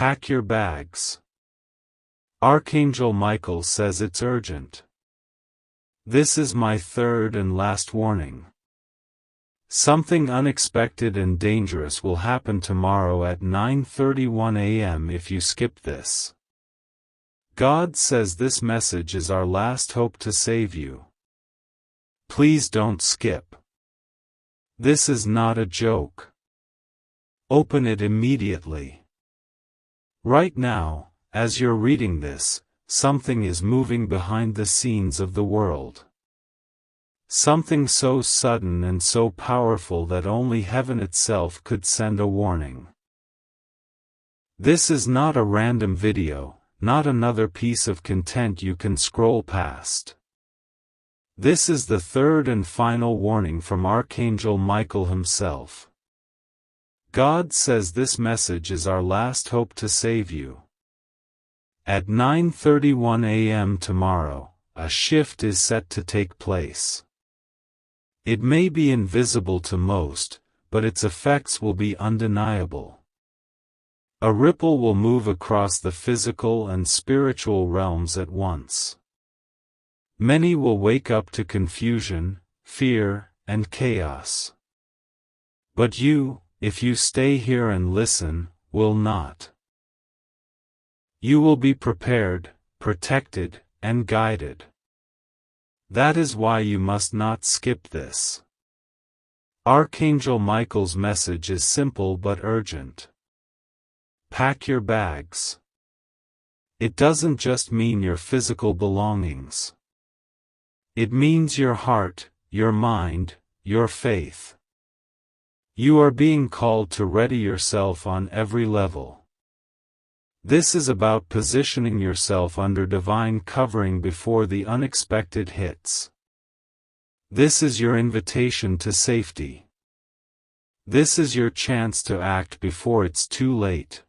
Pack your bags. Archangel Michael says it's urgent. This is my third and last warning. Something unexpected and dangerous will happen tomorrow at 9:31 a.m. if you skip this. God says this message is our last hope to save you. Please don't skip. This is not a joke. Open it immediately. Right now, as you're reading this, something is moving behind the scenes of the world. Something so sudden and so powerful that only heaven itself could send a warning. This is not a random video, not another piece of content you can scroll past. This is the third and final warning from Archangel Michael himself. God says this message is our last hope to save you. At 9:31 a.m. tomorrow, a shift is set to take place. It may be invisible to most, but its effects will be undeniable. A ripple will move across the physical and spiritual realms at once. Many will wake up to confusion, fear, and chaos. But you, if you stay here and listen, will not. You will be prepared, protected, and guided. That is why you must not skip this. Archangel Michael's message is simple but urgent. Pack your bags. It doesn't just mean your physical belongings. It means your heart, your mind, your faith. You are being called to ready yourself on every level. This is about positioning yourself under divine covering before the unexpected hits. This is your invitation to safety. This is your chance to act before it's too late.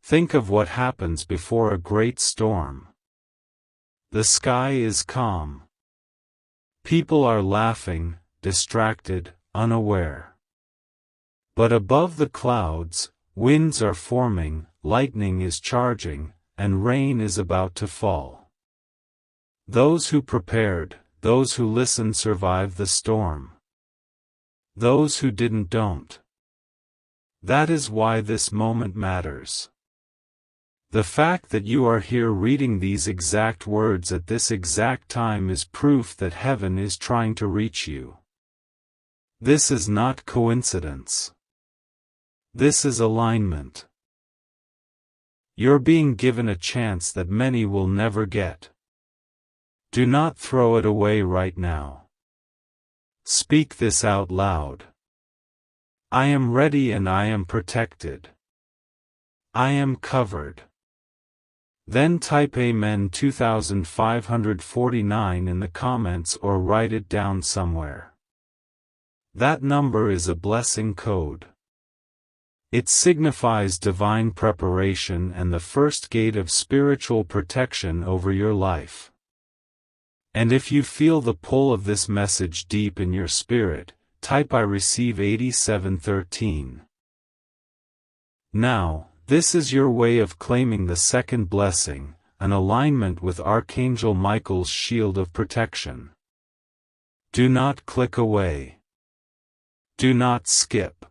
Think of what happens before a great storm. The sky is calm. People are laughing, distracted, unaware. But above the clouds, winds are forming, lightning is charging, and rain is about to fall. Those who prepared, those who listened survive the storm. Those who didn't don't. That is why this moment matters. The fact that you are here reading these exact words at this exact time is proof that heaven is trying to reach you. This is not coincidence. This is alignment. You're being given a chance that many will never get. Do not throw it away right now. Speak this out loud. I am ready and I am protected. I am covered. Then type Amen 2549 in the comments or write it down somewhere. That number is a blessing code. It signifies divine preparation and the first gate of spiritual protection over your life. And if you feel the pull of this message deep in your spirit, type I receive 8713. Now, this is your way of claiming the second blessing, an alignment with Archangel Michael's shield of protection. Do not click away. Do not skip.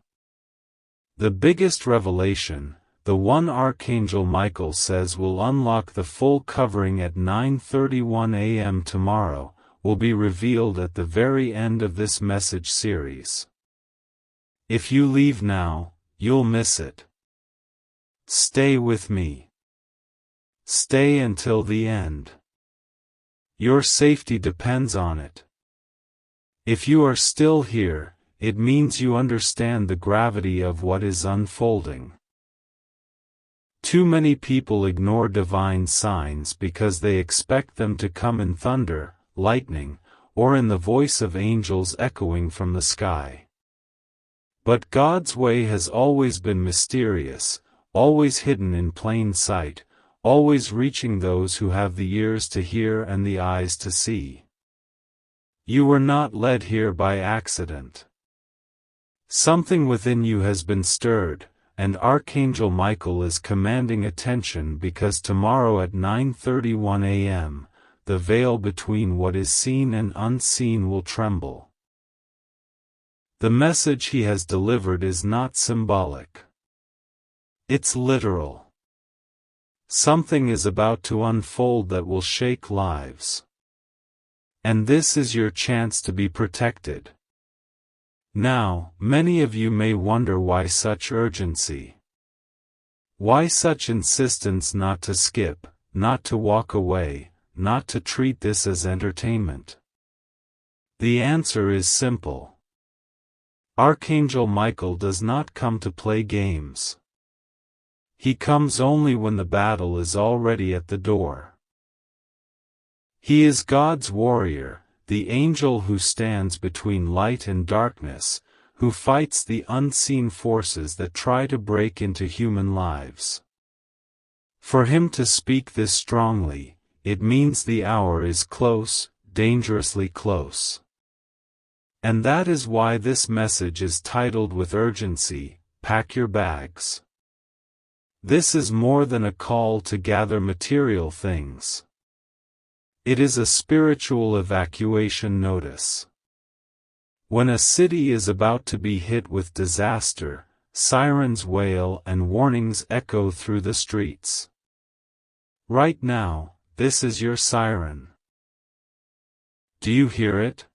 The biggest revelation, the one Archangel Michael says will unlock the full covering at 9:31 a.m. tomorrow, will be revealed at the very end of this message series. If you leave now, you'll miss it. Stay with me. Stay until the end. Your safety depends on it. If you are still here, it means you understand the gravity of what is unfolding. Too many people ignore divine signs because they expect them to come in thunder, lightning, or in the voice of angels echoing from the sky. But God's way has always been mysterious, always hidden in plain sight, always reaching those who have the ears to hear and the eyes to see. You were not led here by accident. Something within you has been stirred, and Archangel Michael is commanding attention because tomorrow at 9:31 a.m., the veil between what is seen and unseen will tremble. The message he has delivered is not symbolic. It's literal. Something is about to unfold that will shake lives. And this is your chance to be protected. Now, many of you may wonder why such urgency. Why such insistence not to skip, not to walk away, not to treat this as entertainment? The answer is simple. Archangel Michael does not come to play games. He comes only when the battle is already at the door. He is God's warrior, the angel who stands between light and darkness, who fights the unseen forces that try to break into human lives. For him to speak this strongly, it means the hour is close, dangerously close. And that is why this message is titled with urgency, "Pack your bags." This is more than a call to gather material things. It is a spiritual evacuation notice. When a city is about to be hit with disaster, sirens wail and warnings echo through the streets. Right now, this is your siren. Do you hear it?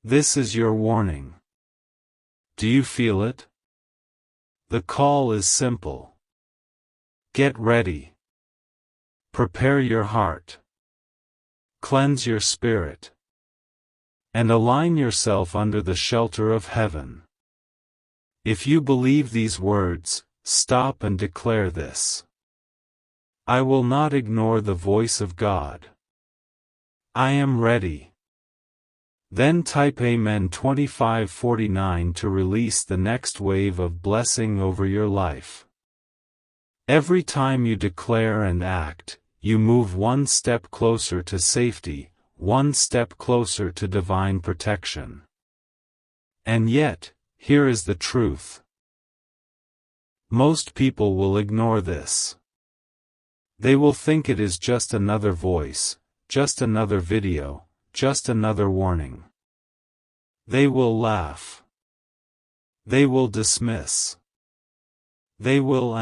This is your warning. Do you feel it? The call is simple. Get ready. Prepare your heart. Cleanse your spirit. And align yourself under the shelter of heaven. If you believe these words, stop and declare this. I will not ignore the voice of God. I am ready. Then type Amen 2549 to release the next wave of blessing over your life. Every time you declare and act, you move one step closer to safety, one step closer to divine protection. And yet, here is the truth. Most people will ignore this. They will think it is just another voice, just another video, just another warning. They will laugh. They will dismiss. They will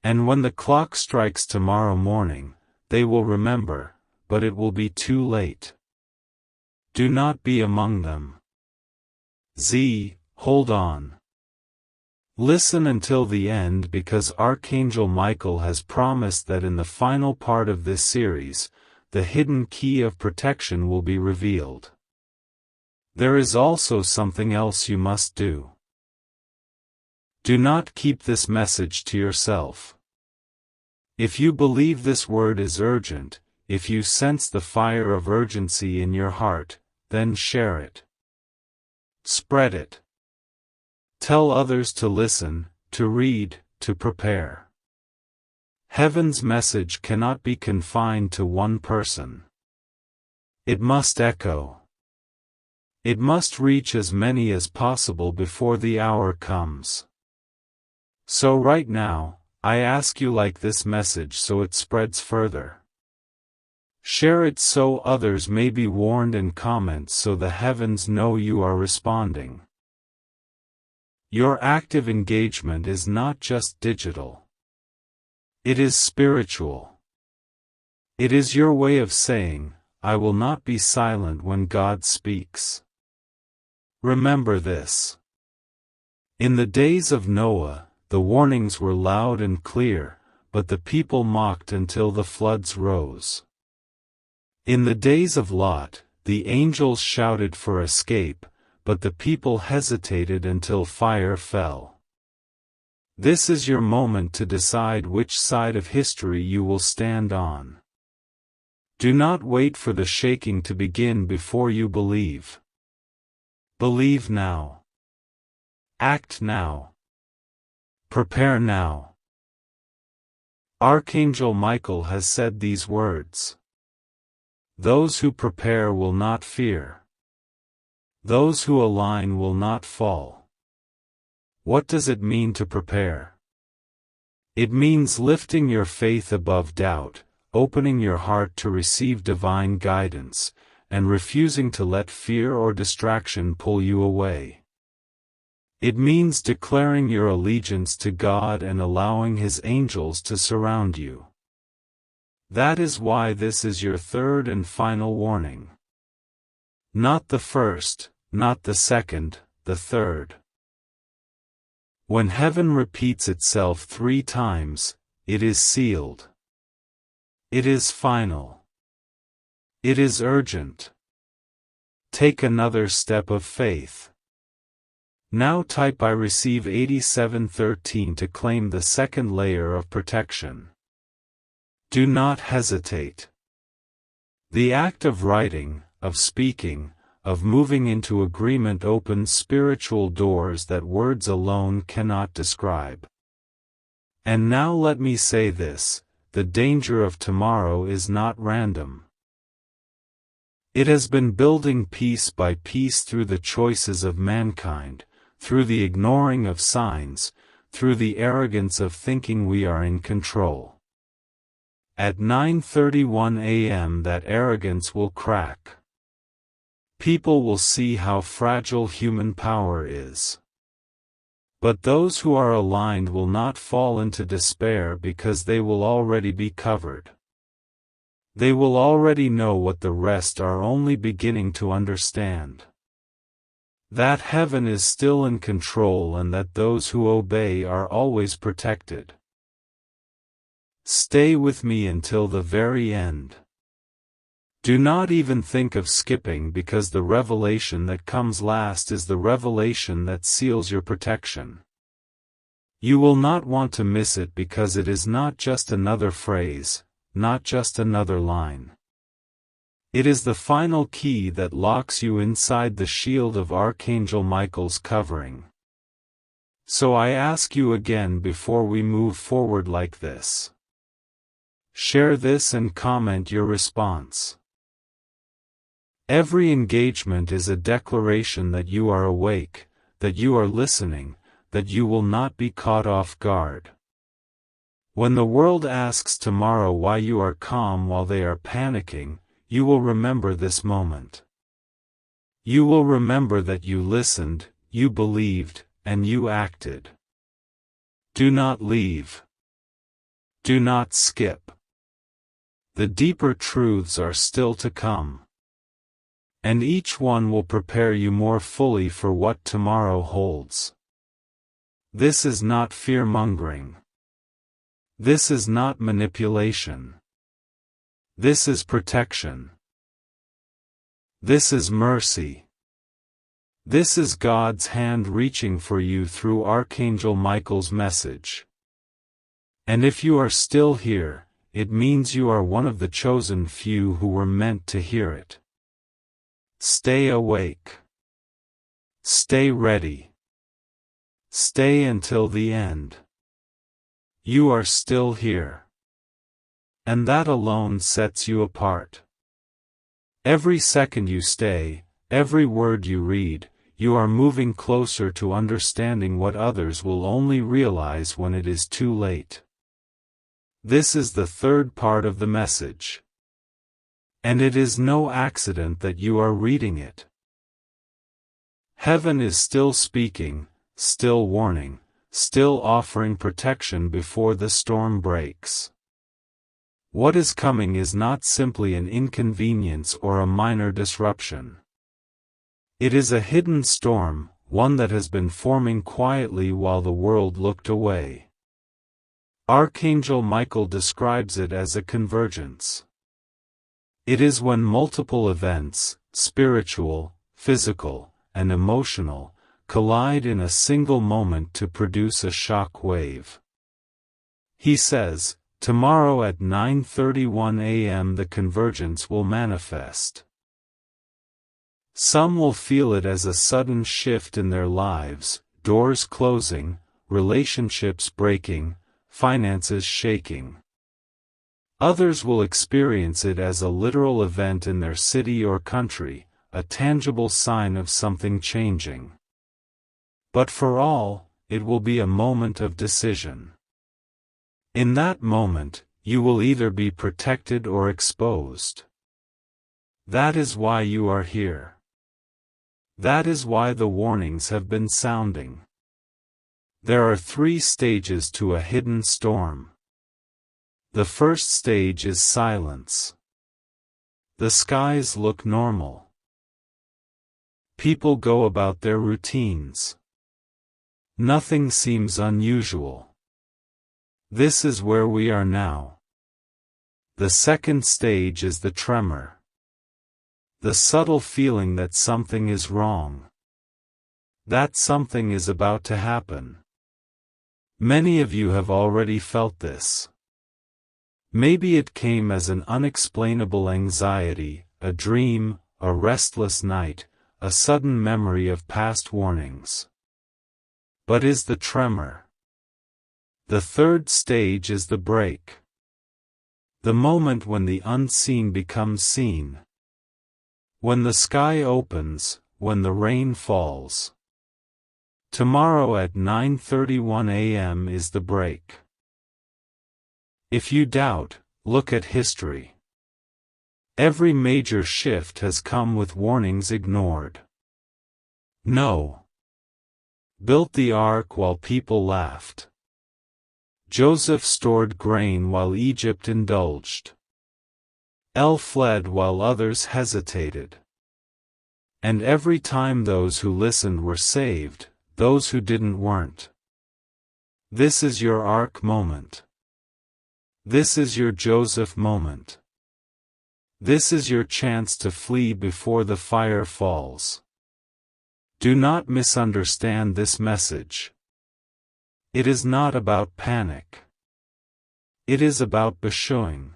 And when the clock strikes tomorrow morning, they will remember, but it will be too late. Do not be among them. Hold on. Listen until the end because Archangel Michael has promised that in the final part of this series, the hidden key of protection will be revealed. There is also something else you must do. Do not keep this message to yourself. If you believe this word is urgent, if you sense the fire of urgency in your heart, then share it. Spread it. Tell others to listen, to read, to prepare. Heaven's message cannot be confined to one person. It must echo. It must reach as many as possible before the hour comes. So right now, I ask you like this message so it spreads further. Share it so others may be warned and comment so the heavens know you are responding. Your active engagement is not just digital. It is spiritual. It is your way of saying, I will not be silent when God speaks. Remember this. In the days of Noah, the warnings were loud and clear, but the people mocked until the floods rose. In the days of Lot, the angels shouted for escape, but the people hesitated until fire fell. This is your moment to decide which side of history you will stand on. Do not wait for the shaking to begin before you believe. Believe now. Act now. Prepare now. Archangel Michael has said these words. Those who prepare will not fear. Those who align will not fall. What does it mean to prepare? It means lifting your faith above doubt, opening your heart to receive divine guidance, and refusing to let fear or distraction pull you away. It means declaring your allegiance to God and allowing His angels to surround you. That is why this is your third and final warning. Not the first, not the second, the third. When heaven repeats itself 3 times, it is sealed. It is final. It is urgent. Take another step of faith. Now type "I receive 8713" to claim the second layer of protection. Do not hesitate. The act of writing, of speaking, of moving into agreement opens spiritual doors that words alone cannot describe. And now let me say this: the danger of tomorrow is not random. It has been building piece by piece through the choices of mankind, through the ignoring of signs, through the arrogance of thinking we are in control. At 9:31 a.m. that arrogance will crack. People will see how fragile human power is. But those who are aligned will not fall into despair because they will already be covered. They will already know what the rest are only beginning to understand. That heaven is still in control and that those who obey are always protected. Stay with me until the very end. Do not even think of skipping, because the revelation that comes last is the revelation that seals your protection. You will not want to miss it because it is not just another phrase, not just another line. It is the final key that locks you inside the shield of Archangel Michael's covering. So I ask you again before we move forward like this. Share this and comment your response. Every engagement is a declaration that you are awake, that you are listening, that you will not be caught off guard. When the world asks tomorrow why you are calm while they are panicking, you will remember this moment. You will remember that you listened, you believed, and you acted. Do not leave. Do not skip. The deeper truths are still to come. And each one will prepare you more fully for what tomorrow holds. This is not fear-mongering. This is not manipulation. This is protection. This is mercy. This is God's hand reaching for you through Archangel Michael's message. And if you are still here, it means you are one of the chosen few who were meant to hear it. Stay awake. Stay ready. Stay until the end. You are still here. And that alone sets you apart. Every second you stay, every word you read, you are moving closer to understanding what others will only realize when it is too late. This is the third part of the message. And it is no accident that you are reading it. Heaven is still speaking, still warning, still offering protection before the storm breaks. What is coming is not simply an inconvenience or a minor disruption. It is a hidden storm, one that has been forming quietly while the world looked away. Archangel Michael describes it as a convergence. It is when multiple events, spiritual, physical, and emotional, collide in a single moment to produce a shock wave. He says, tomorrow at 9:31 a.m. the convergence will manifest. Some will feel it as a sudden shift in their lives, doors closing, relationships breaking, finances shaking. Others will experience it as a literal event in their city or country, a tangible sign of something changing. But for all, it will be a moment of decision. In that moment, you will either be protected or exposed. That is why you are here. That is why the warnings have been sounding. There are 3 stages to a hidden storm. The first stage is silence. The skies look normal. People go about their routines. Nothing seems unusual. This is where we are now. The second stage is the tremor. The subtle feeling that something is wrong. That something is about to happen. Many of you have already felt this. Maybe it came as an unexplainable anxiety, a dream, a restless night, a sudden memory of past warnings. But is the tremor? The third stage is the break. The moment when the unseen becomes seen. When the sky opens, when the rain falls. Tomorrow at 9:31 a.m. is the break. If you doubt, look at history. Every major shift has come with warnings ignored. Noah built the ark while people laughed. Joseph stored grain while Egypt indulged. El fled while others hesitated. And every time those who listened were saved, those who didn't weren't. This is your ark moment. This is your Joseph moment. This is your chance to flee before the fire falls. Do not misunderstand this message. It is not about panic. It is about beshoing.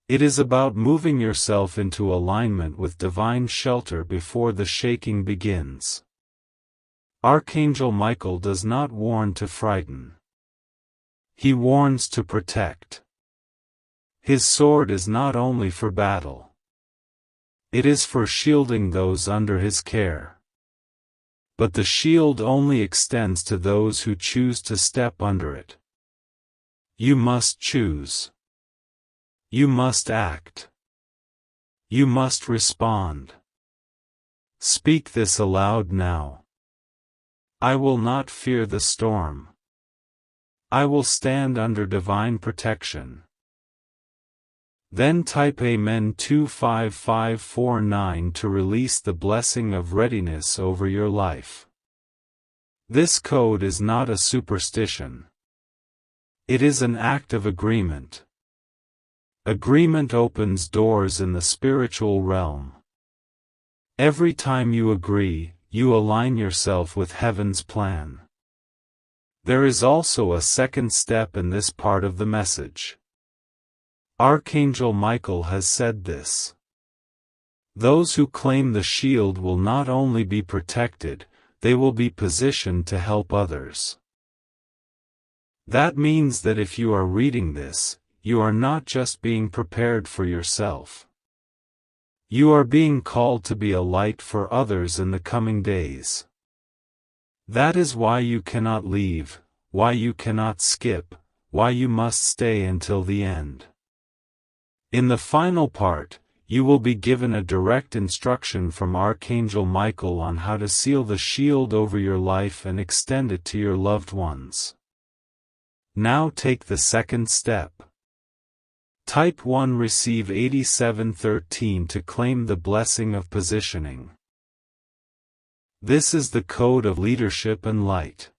It is about moving yourself into alignment with divine shelter before the shaking begins. Archangel Michael does not warn to frighten. He warns to protect. His sword is not only for battle. It is for shielding those under his care. But the shield only extends to those who choose to step under it. You must choose. You must act. You must respond. Speak this aloud now. I will not fear the storm. I will stand under divine protection. Then type Amen 25549 to release the blessing of readiness over your life. This code is not a superstition. It is an act of agreement. Agreement opens doors in the spiritual realm. Every time you agree, you align yourself with heaven's plan. There is also a second step in this part of the message. Archangel Michael has said this. Those who claim the shield will not only be protected, they will be positioned to help others. That means that if you are reading this, you are not just being prepared for yourself. You are being called to be a light for others in the coming days. That is why you cannot leave, why you cannot skip, why you must stay until the end. In the final part, you will be given a direct instruction from Archangel Michael on how to seal the shield over your life and extend it to your loved ones. Now take the second step. Type 1 Receive 8713 to claim the blessing of positioning. This is the code of leadership and light.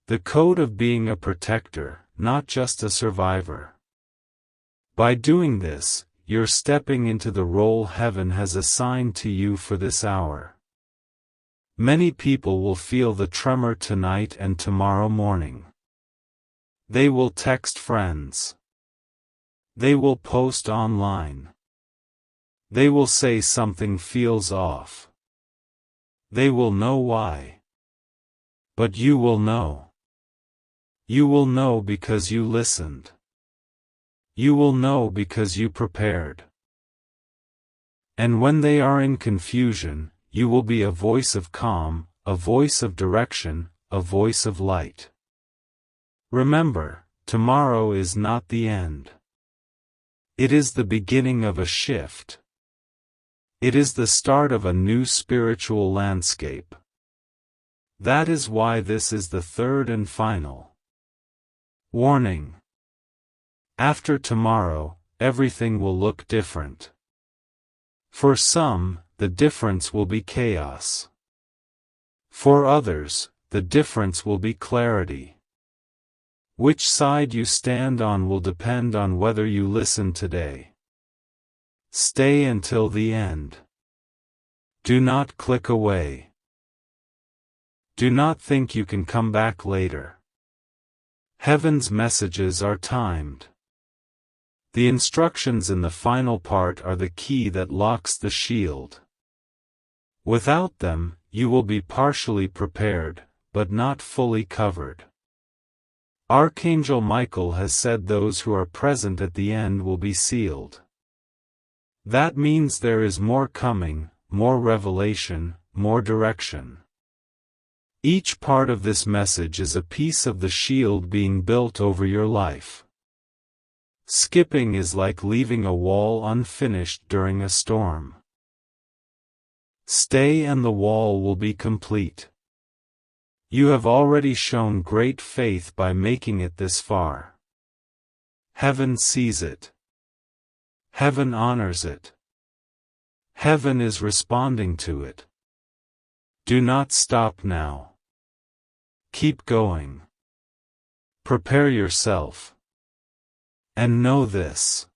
The code of being a protector, not just a survivor. By doing this, you're stepping into the role heaven has assigned to you for this hour. Many people will feel the tremor tonight and tomorrow morning. They will text friends. They will post online. They will say something feels off. They will know why. But you will know. You will know because you listened. You will know because you prepared. And when they are in confusion, you will be a voice of calm, a voice of direction, a voice of light. Remember, tomorrow is not the end. It is the beginning of a shift. It is the start of a new spiritual landscape. That is why this is the third and final warning. After tomorrow, everything will look different. For some, the difference will be chaos. For others, the difference will be clarity. Which side you stand on will depend on whether you listen today. Stay until the end. Do not click away. Do not think you can come back later. Heaven's messages are timed. The instructions in the final part are the key that locks the shield. Without them, you will be partially prepared, but not fully covered. Archangel Michael has said those who are present at the end will be sealed. That means there is more coming, more revelation, more direction. Each part of this message is a piece of the shield being built over your life. Skipping is like leaving a wall unfinished during a storm. Stay and the wall will be complete. You have already shown great faith by making it this far. Heaven sees it. Heaven honors it. Heaven is responding to it. Do not stop now. Keep going. Prepare yourself. And know this.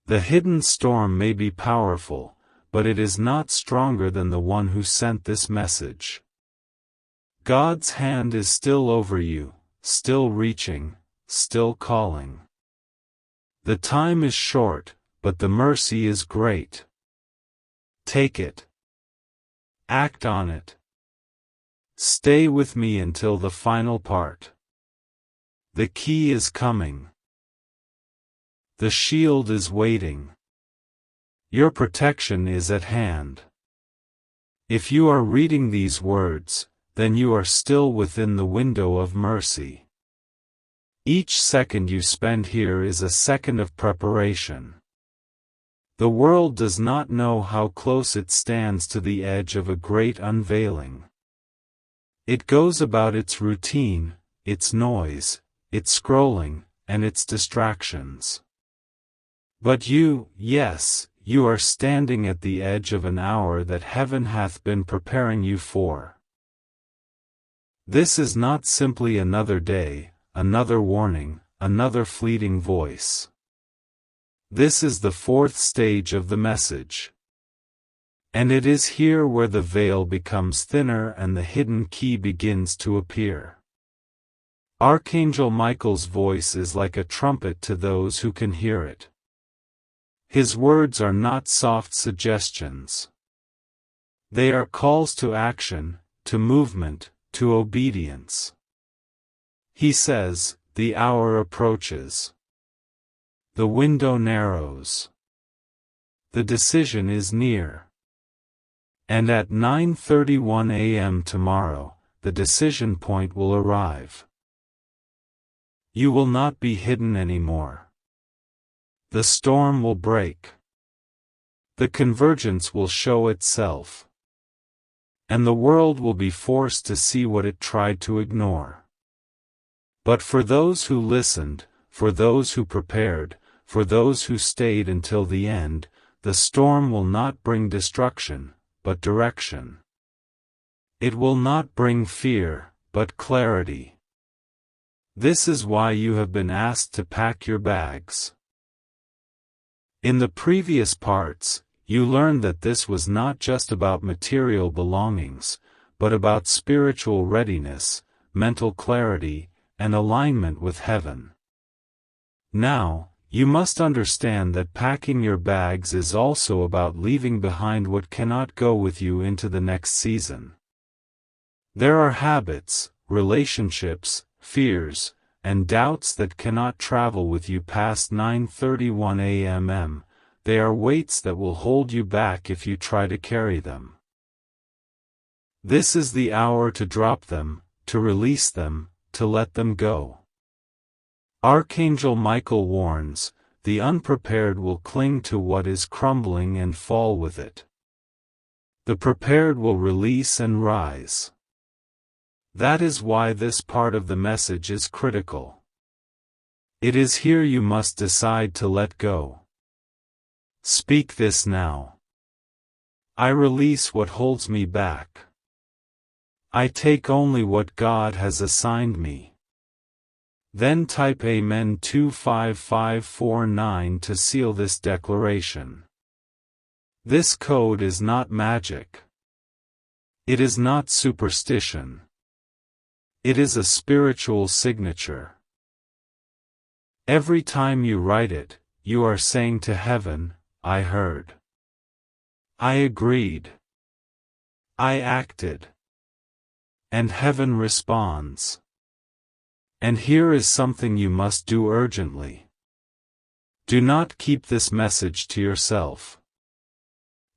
The hidden storm may be powerful, but it is not stronger than the one who sent this message. God's hand is still over you, still reaching, still calling. The time is short, but the mercy is great. Take it. Act on it. Stay with me until the final part. The key is coming. The shield is waiting. Your protection is at hand. If you are reading these words, then you are still within the window of mercy. Each second you spend here is a second of preparation. The world does not know how close it stands to the edge of a great unveiling. It goes about its routine, its noise, its scrolling, and its distractions. But you, yes, you are standing at the edge of an hour that heaven hath been preparing you for. This is not simply another day, another warning, another fleeting voice. This is the fourth stage of the message. And it is here where the veil becomes thinner and the hidden key begins to appear. Archangel Michael's voice is like a trumpet to those who can hear it. His words are not soft suggestions. They are calls to action, to movement, to obedience. He says, the hour approaches. The window narrows. The decision is near. And at 9:31 a.m. tomorrow, the decision point will arrive. You will not be hidden anymore. The storm will break. The convergence will show itself. And the world will be forced to see what it tried to ignore. But for those who listened, for those who prepared, for those who stayed until the end, the storm will not bring destruction, but direction. It will not bring fear, but clarity. This is why you have been asked to pack your bags. In the previous parts, you learned that this was not just about material belongings, but about spiritual readiness, mental clarity, and alignment with heaven. Now, you must understand that packing your bags is also about leaving behind what cannot go with you into the next season. There are habits, relationships, fears, and doubts that cannot travel with you past 9:31 a.m. They are weights that will hold you back if you try to carry them. This is the hour to drop them, to release them, to let them go. Archangel Michael warns, the unprepared will cling to what is crumbling and fall with it. The prepared will release and rise. That is why this part of the message is critical. It is here you must decide to let go. Speak this now. I release what holds me back. I take only what God has assigned me. Then type Amen 25549 to seal this declaration. This code is not magic. It is not superstition. It is a spiritual signature. Every time you write it, you are saying to heaven, I heard. I agreed. I acted. And heaven responds. And here is something you must do urgently. Do not keep this message to yourself.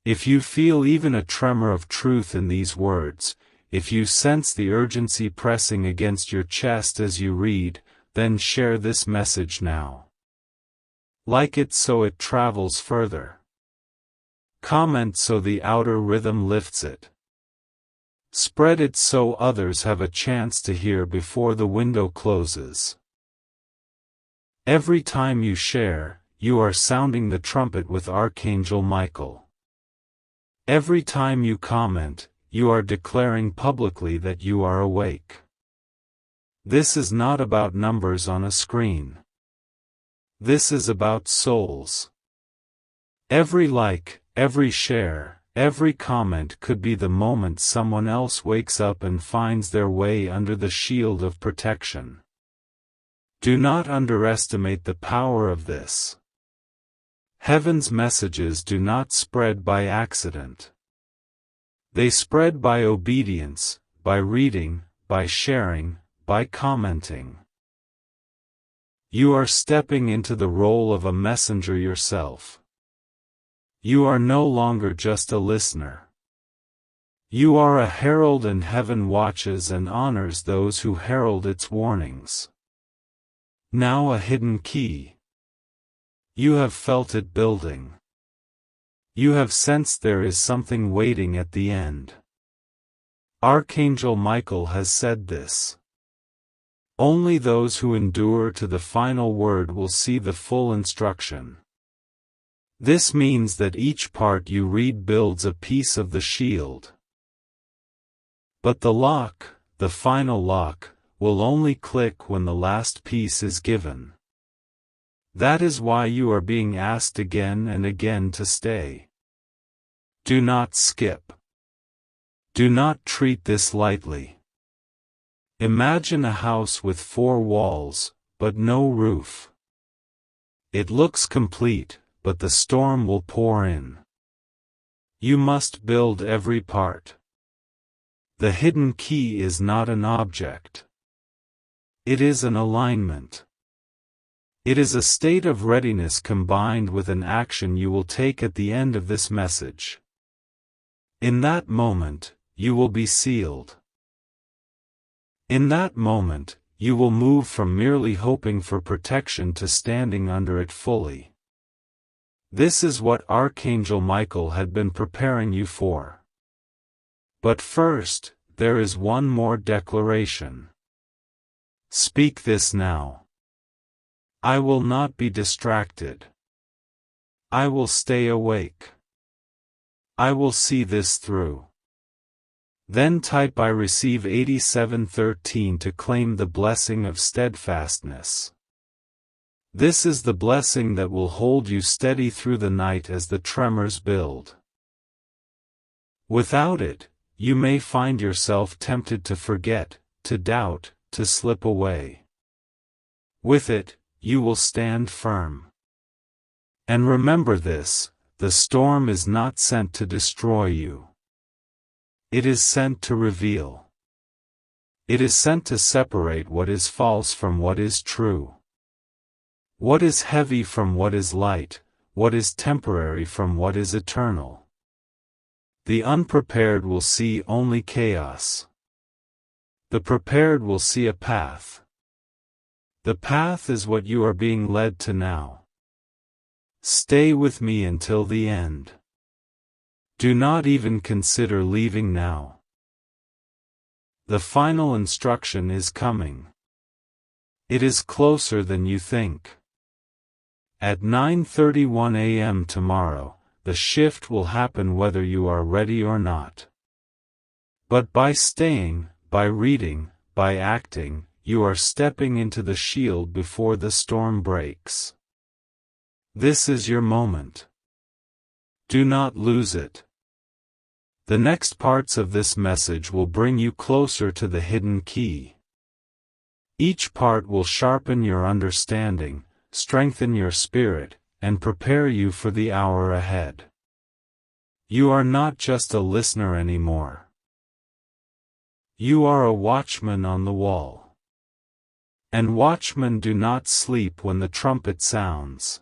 If you feel even a tremor of truth in these words, if you sense the urgency pressing against your chest as you read, then share this message now. Like it so it travels further. Comment so the outer rhythm lifts it. Spread it so others have a chance to hear before the window closes. Every time you share, you are sounding the trumpet with Archangel Michael. Every time you comment, you are declaring publicly that you are awake. This is not about numbers on a screen. This is about souls. Every like, every share, every comment could be the moment someone else wakes up and finds their way under the shield of protection. Do not underestimate the power of this. Heaven's messages do not spread by accident. They spread by obedience, by reading, by sharing, by commenting. You are stepping into the role of a messenger yourself. You are no longer just a listener. You are a herald, and heaven watches and honors those who herald its warnings. Now a hidden key. You have felt it building. You have sensed there is something waiting at the end. Archangel Michael has said this. Only those who endure to the final word will see the full instruction. This means that each part you read builds a piece of the shield. But the lock, the final lock, will only click when the last piece is given. That is why you are being asked again and again to stay. Do not skip. Do not treat this lightly. Imagine a house with 4 walls, but no roof. It looks complete, but the storm will pour in. You must build every part. The hidden key is not an object. It is an alignment. It is a state of readiness combined with an action you will take at the end of this message. In that moment, you will be sealed. In that moment, you will move from merely hoping for protection to standing under it fully. This is what Archangel Michael had been preparing you for. But first, there is one more declaration. Speak this now. I will not be distracted. I will stay awake. I will see this through. Then type I receive 8713 to claim the blessing of steadfastness. This is the blessing that will hold you steady through the night as the tremors build. Without it, you may find yourself tempted to forget, to doubt, to slip away. With it, you will stand firm. And remember this, the storm is not sent to destroy you. It is sent to reveal. It is sent to separate what is false from what is true. What is heavy from what is light, what is temporary from what is eternal. The unprepared will see only chaos. The prepared will see a path. The path is what you are being led to now. Stay with me until the end. Do not even consider leaving now. The final instruction is coming. It is closer than you think. At 9:31 a.m. tomorrow, the shift will happen whether you are ready or not. But by staying, by reading, by acting, you are stepping into the shield before the storm breaks. This is your moment. Do not lose it. The next parts of this message will bring you closer to the hidden key. Each part will sharpen your understanding, strengthen your spirit, and prepare you for the hour ahead. You are not just a listener anymore. You are a watchman on the wall. And watchmen do not sleep when the trumpet sounds.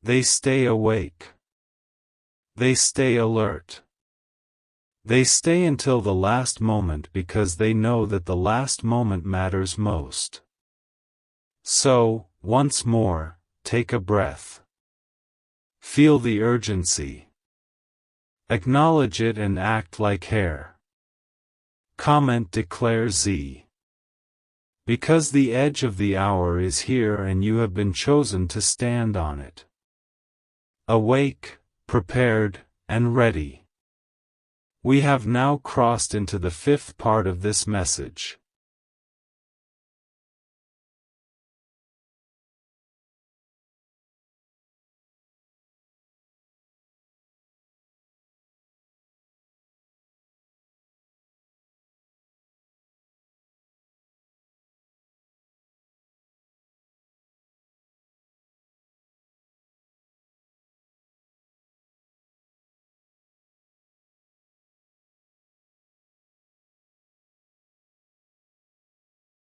They stay awake. They stay alert. They stay until the last moment because they know that the last moment matters most. So, once more, take a breath. Feel the urgency. Acknowledge it and act like hair. Comment declare Z. Because the edge of the hour is here and you have been chosen to stand on it. Awake, prepared, and ready. We have now crossed into the fifth part of this message.